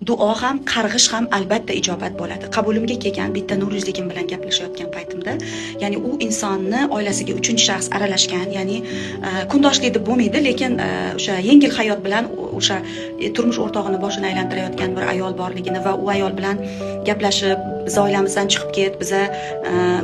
duo ham, qarg'ish ham albatta ijobat bo'ladi. Qabulimga kelgan bitta Nuryuzligim bilan gaplashayotgan paytimda, ya'ni u insonni oilasiga uchinchi shaxs aralashgan, ya'ni kundoshlik deb bo'lmaydi, lekin o'sha yengil hayot bilan o'sha turmush o'rtog'ini boshini aylantirayotgan bir ayol borligini va u ayol bilan gaplashib, biz oilamizdan chiqib ket, biza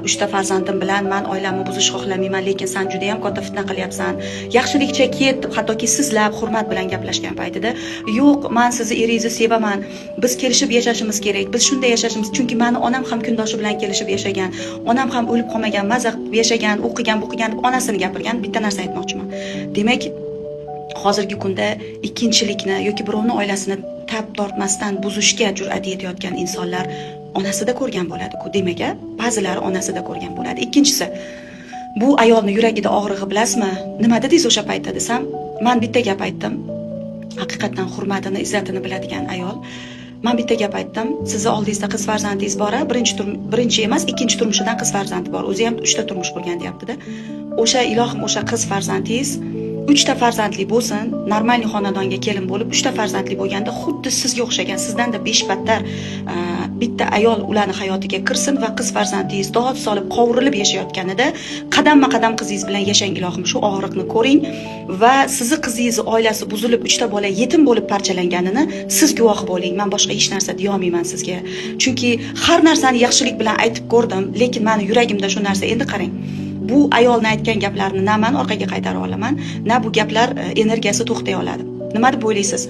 3 ta farzandim bilan men oilamni buzishni xohlamayman, lekin sen juda ham katta fitna qilyapsan. Yaxshilikcha ket, hattoki sizlab hurmat bilan gaplashgan paytida, yo'q, men sizni eringizni sevaman. Biz kelishib yashashimiz kerak. Biz shunday yashashimiz, chunki meni onam ham kundoshi bilan kelishib yashagan. Onam ham o'lib qolmagan, maza qilib yashagan, o'qigan, deb onasini gapirgan. Bitta narsa aytmoqchiman. Demak, hozirgi kunda ikkinchilikni yoki birovning oilasini tab tortmasdan buzishga jur'at etayotgan insonlar onasida ko'rgan bo'ladi-ku. Demak, ba'zilari onasida ko'rgan bo'ladi. Ikkinchisi, bu ayolni yuragida og'rig'i bilasizmi? Nima dedingiz o'sha paytda desam, men bitta gap aytdim. Haqiqatan hurmatini, izzatini biladigan ayol. Men bitta gap aytdim. Sizni oldingizda qiz farzandingiz bor, birinchi emas, ikkinchi turmushidan qiz farzandi bor. O'zi ham 3 ta turmush qurgan deyapti-da. O'sha ilohim, o'sha qiz farzandingiz 3 ta farzandli bo'lsin, normalniy xonadonga kelin bo'lib 3 ta farzandli bo'lganda xuddi sizga o'xshagan, sizdan-da 5 battar bitta ayol ularning hayotiga kirsin va qiz farzandingiz dod solib qovurilib yashayotganida qadamma-qadam qizingiz bilan yashang ilohim, shu og'riqni ko'ring va sizni qizingiz oilasi buzilib 3 ta bola yetim bo'lib parchalanganini siz guvoh bo'ling. Men boshqa hech narsa deya olmayman sizga. Chunki har narsani yaxshilik bilan aytib ko'rdim, lekin meni yuragimda shu narsa. Endi qarang. Bu ayolni aytgan gaplarni na men orqaga qaytara olaman, na bu gaplar energiyasi to'xtay oladi. Nima deb o'ylaysiz?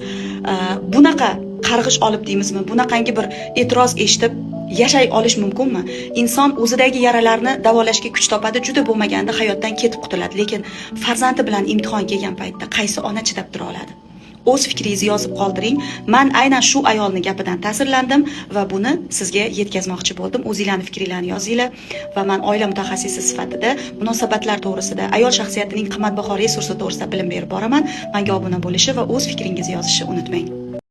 Bunaqa qarg'ish olib deymizmi? Bunaqangi bir e'tiroz eshitib yashay olish mumkinmi? Inson o'zidagi yaralarni davolashga kuch topadi, juda bo'lmaganda hayotdan ketib qutuladi. Lekin farzandi bilan imtihon kelgan paytda qaysi ona chidab tura oladi? O'z fikringizni yozib qoldiring. Men aynan shu ayolning gapidan ta'sirlandim va buni sizga yetkazmoqchi bo'ldim. O'zingizlarning fikringizni yozinglar va men oila mutaxassisi sifatida munosabatlar to'g'risida, ayol shaxsiyatining qimmatbaho resursi to'g'risida bilim berib boraman. Menga obuna bo'lishi va o'z fikringizni yozishni unutmang.